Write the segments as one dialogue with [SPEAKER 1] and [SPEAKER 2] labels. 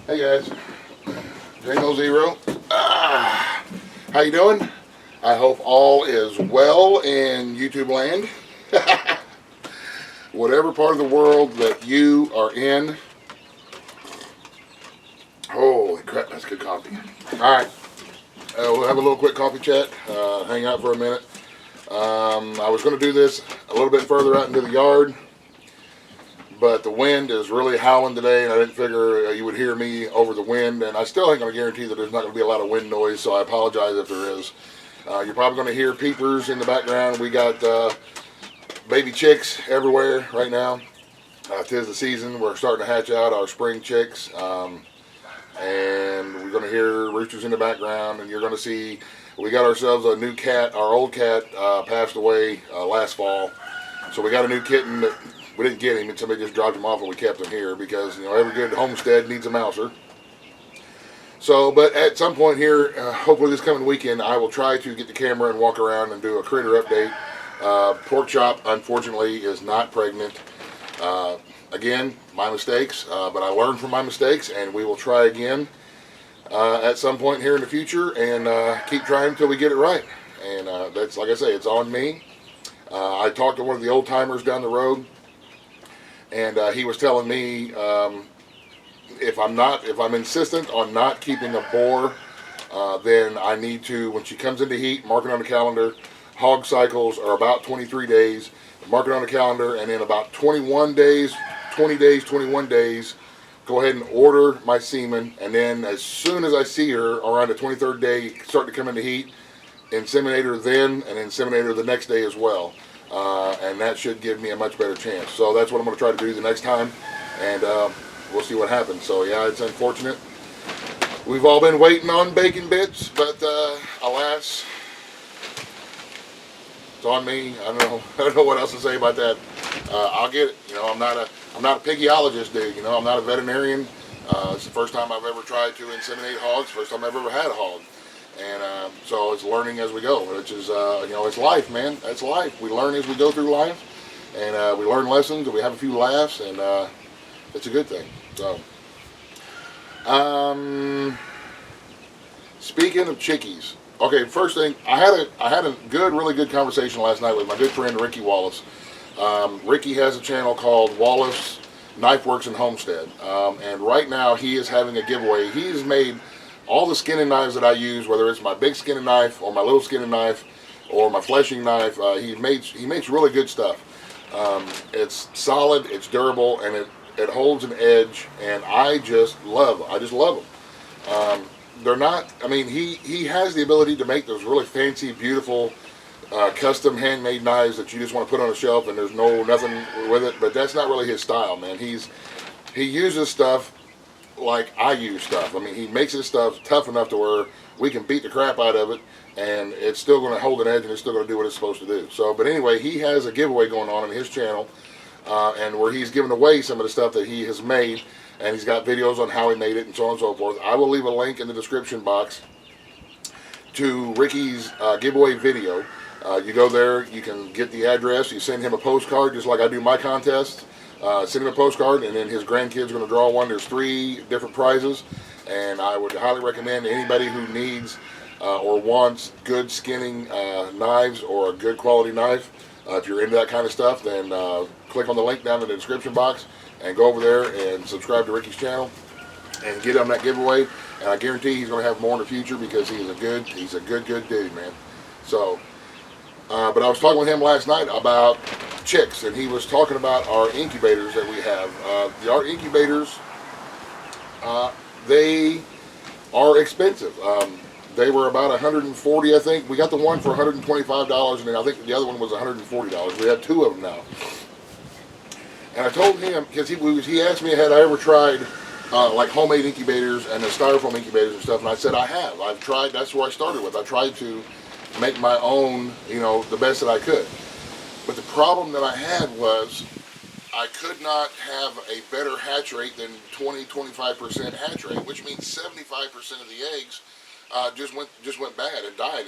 [SPEAKER 1] Hey guys, Jingle Zero. How you doing? I hope all is well in YouTube land. Whatever part of the world that you are in. Holy crap, that's good coffee. Alright, we'll have a little quick coffee chat, hang out for a minute. I was going to do this a little bit further out into the yard, but the wind is really howling today, and I didn't figure you would hear me over the wind, and I still ain't going to guarantee that there's not going to be a lot of wind noise, so I apologize if there is. You're probably going to hear peepers in the background. We got baby chicks everywhere right now. 'Tis the season. We're starting to hatch out our spring chicks, and we're going to hear roosters in the background, and you're going to see we got ourselves a new cat. Our old cat passed away last fall, so we got a new kitten that we didn't get him, and somebody just dropped him off, and we kept him here because, you know, every good homestead needs a mouser. So, but at some point here, hopefully this coming weekend, I will try to get the camera and walk around and do a critter update. Pork chop, unfortunately, is not pregnant. Again, my mistakes, but I learned from my mistakes, and we will try again at some point here in the future, and keep trying until we get it right. And that's, like I say, it's on me. I talked to one of the old timers down the road, and he was telling me if I'm insistent on not keeping a boar, then I need to, when she comes into heat, mark it on the calendar. Hog cycles are about 23 days. Mark it on the calendar, and in about 21 days, 21 days, go ahead and order my semen, and then as soon as I see her around the 23rd day start to come into heat, inseminate her then, and inseminate her the next day as well. And that should give me a much better chance. So that's what I'm going to try to do the next time, and we'll see what happens. So yeah, it's unfortunate. We've all been waiting on bacon bits, but alas, it's on me. I don't know what else to say about that. I'll get it. You know, I'm not a piggyologist, dude. You know, I'm not a veterinarian. It's the first time I've ever tried to inseminate hogs. First time I've ever had a hog. And so it's learning as we go, which is, you know, it's life, man. That's life. We learn as we go through life, and we learn lessons, and we have a few laughs, and it's a good thing. So, speaking of chickies, okay, first thing, I had a really good conversation last night with my good friend Ricky Wallace. Ricky has a channel called Wallace, Knifeworks, and Homestead, and right now he is having a giveaway. He's made all the skinning knives that I use, whether it's my big skinning knife or my little skinning knife or my fleshing knife, he makes really good stuff. It's solid, it's durable, and it holds an edge, and I just love them. They're not, I mean, he has the ability to make those really fancy, beautiful, custom handmade knives that you just want to put on a shelf and there's nothing with it, but that's not really his style, man. He uses stuff like I use stuff. I mean, he makes his stuff tough enough to where we can beat the crap out of it, and it's still going to hold an edge, and it's still going to do what it's supposed to do. So, but anyway, he has a giveaway going on his channel, and where he's giving away some of the stuff that he has made, and he's got videos on how he made it and so on and so forth. I will leave a link in the description box to Ricky's giveaway video. You go there, you can get the address, you send him a postcard just like I do my contest. Send him a postcard, and then his grandkids are going to draw one. There's 3 different prizes, and I would highly recommend to anybody who needs or wants good skinning knives or a good quality knife. If you're into that kind of stuff, then click on the link down in the description box and go over there and subscribe to Ricky's channel and get him that giveaway. And I guarantee he's going to have more in the future because he's a good dude, man. So, but I was talking with him last night about chicks, and he was talking about our incubators that we have. Our incubators, they are expensive. They were about $140, I think. We got the one for $125, and then I think the other one was $140. We have 2 of them now. And I told him, because he asked me had I ever tried like homemade incubators and the styrofoam incubators and stuff, and I said I have. I've tried. That's where I started with. I tried to make my own, you know, the best that I could. But the problem that I had was I could not have a better hatch rate than 20-25% hatch rate, which means 75% of the eggs just went bad and died.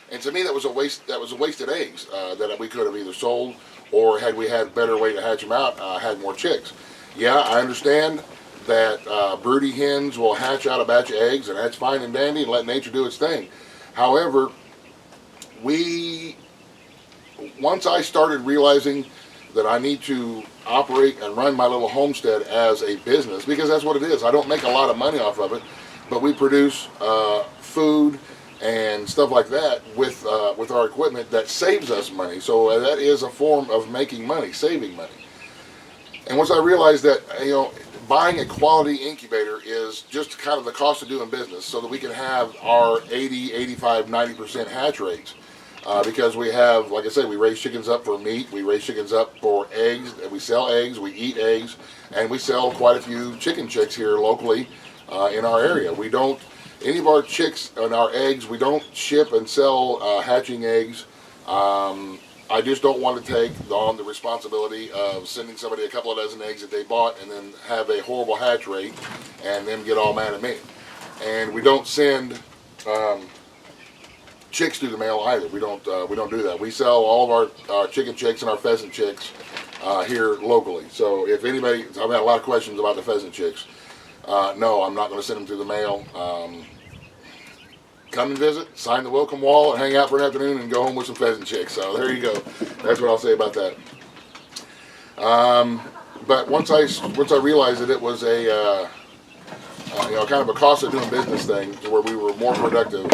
[SPEAKER 1] And to me that was a waste. That was a wasted eggs that we could have either sold, or had we had a better way to hatch them out, had more chicks. Yeah, I understand that broody hens will hatch out a batch of eggs, and that's fine and dandy, and let nature do its thing. However, once I started realizing that I need to operate and run my little homestead as a business, because that's what it is. I don't make a lot of money off of it, but we produce food and stuff like that with our equipment that saves us money. So that is a form of making money, saving money. And once I realized that, buying a quality incubator is just kind of the cost of doing business, so that we can have our 80, 85, 90% hatch rates. Because we have, like I said, we raise chickens up for meat, we raise chickens up for eggs, and we sell eggs, we eat eggs, and we sell quite a few chicken chicks here locally in our area. We don't, any of our chicks and our eggs, we don't ship and sell hatching eggs. I just don't want to take on the responsibility of sending somebody a couple of dozen eggs that they bought and then have a horrible hatch rate and then get all mad at me. And we don't send chicks through the mail either. We don't do that. We sell all of our chicken chicks and our pheasant chicks here locally. So if anybody, I've had a lot of questions about the pheasant chicks. No, I'm not going to send them through the mail. Come and visit, sign the welcome wall, and hang out for an afternoon and go home with some pheasant chicks. So there you go. That's what I'll say about that. But once I realized that it was a kind of a cost of doing business thing, to where we were more productive,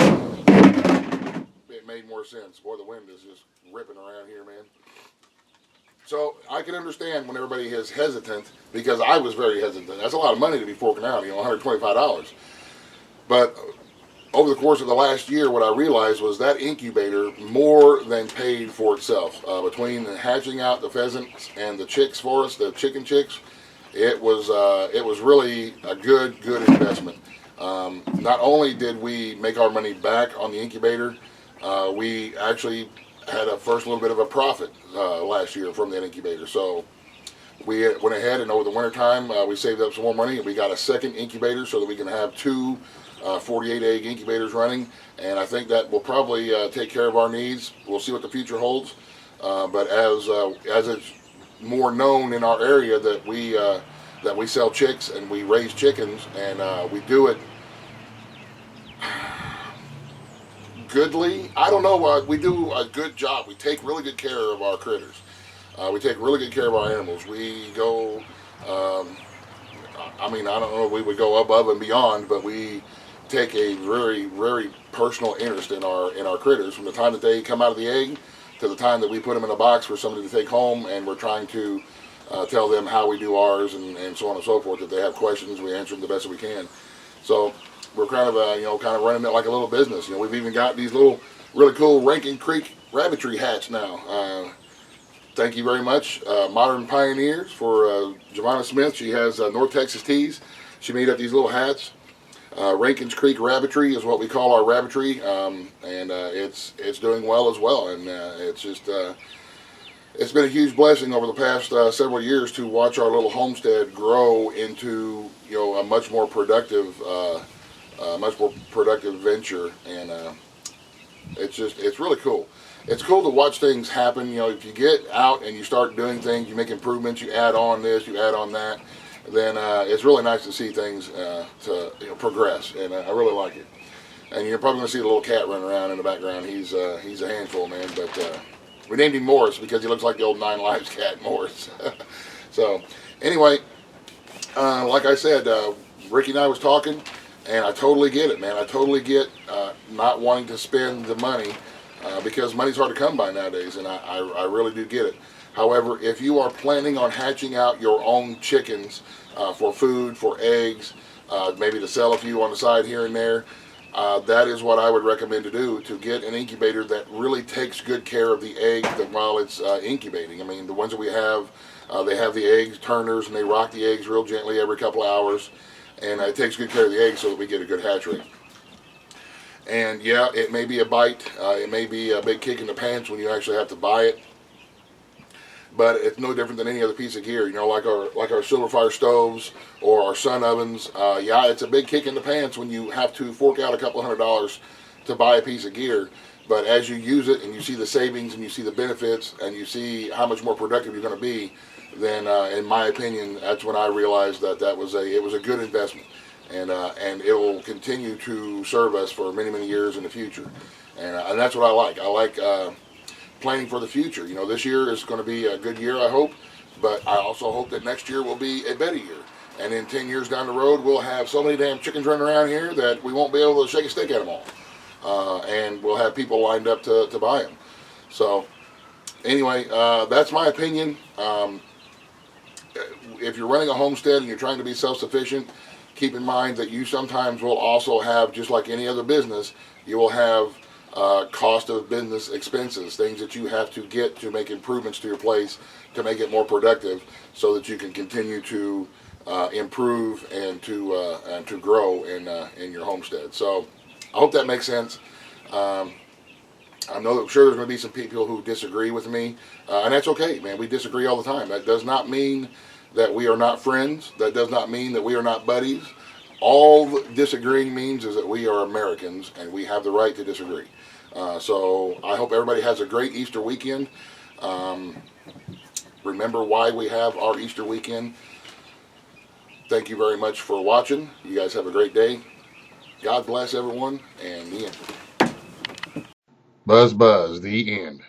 [SPEAKER 1] it made more sense. Boy, the wind is just ripping around here, man. So I can understand when everybody is hesitant, because I was very hesitant. That's a lot of money to be forking out, $125. But over the course of the last year, what I realized was that incubator more than paid for itself. Between hatching out the pheasants and the chicks for us, the chicken chicks, it was really a good investment. Not only did we make our money back on the incubator, we actually had a first little bit of a profit last year from that incubator. So we went ahead, and over the winter time, we saved up some more money, and we got a second incubator so that we can have two 48 egg incubators running, and I think that will probably take care of our needs. We'll see what the future holds, but as it's more known in our area that we sell chicks and we raise chickens, and we do it goodly. I don't know, we do a good job. We take really good care of our critters. We take really good care of our animals. We go, I don't know if we would go above and beyond, but we take a very, very personal interest in our critters, from the time that they come out of the egg to the time that we put them in a box for somebody to take home, and we're trying to tell them how we do ours, and so on and so forth. If they have questions, we answer them the best that we can. So we're kind of running it like a little business. We've even got these little really cool Rankin Creek rabbitry hats now. Thank you very much, Modern Pioneers, for Giovanna Smith. She has North Texas Tees. She made up these little hats. Rankins Creek Rabbitry is what we call our rabbitry, and it's doing well as well, and it's been a huge blessing over the past several years to watch our little homestead grow into a much more productive venture, and it's really cool. It's cool to watch things happen. If you get out and you start doing things, you make improvements, you add on this, you add on that, then it's really nice to see things progress, and I really like it. And you're probably going to see the little cat running around in the background. He's a handful, man. But we named him Morris because he looks like the old Nine Lives cat, Morris. So anyway, like I said, Ricky and I was talking, and I totally get it, man. I totally get not wanting to spend the money because money's hard to come by nowadays, and I really do get it. However, if you are planning on hatching out your own chickens for food, for eggs, maybe to sell a few on the side here and there, that is what I would recommend to do, to get an incubator that really takes good care of the egg while it's incubating. I mean, the ones that we have, they have the eggs turners, and they rock the eggs real gently every couple of hours, and it takes good care of the eggs so that we get a good hatch rate. And yeah, it may be a bite, it may be a big kick in the pants when you actually have to buy it, but it's no different than any other piece of gear. Like our silver fire stoves or our sun ovens. Yeah, it's a big kick in the pants when you have to fork out a couple $100 to buy a piece of gear. But as you use it and you see the savings and you see the benefits and you see how much more productive you're going to be, then in my opinion, that's when I realized that it was a good investment, and it will continue to serve us for many, many years in the future, and that's what I like. I like planning for the future. You know, this year is going to be a good year, I hope, but I also hope that next year will be a better year. And in 10 years down the road, we'll have so many damn chickens running around here that we won't be able to shake a stick at them all. And we'll have people lined up to buy them. So, anyway, that's my opinion. If you're running a homestead and you're trying to be self-sufficient, keep in mind that you sometimes will also have, just like any other business, you will have cost of business expenses, things that you have to get to make improvements to your place to make it more productive, so that you can continue to improve and to grow in your homestead. So I hope that makes sense. I'm sure there's going to be some people who disagree with me, and that's okay, man. We disagree all the time. That does not mean that we are not friends. That does not mean that we are not buddies. All disagreeing means is that we are Americans and we have the right to disagree. So I hope everybody has a great Easter weekend. Remember why we have our Easter weekend. Thank you very much for watching. You guys have a great day. God bless everyone, and the end. Buzz, buzz, the end.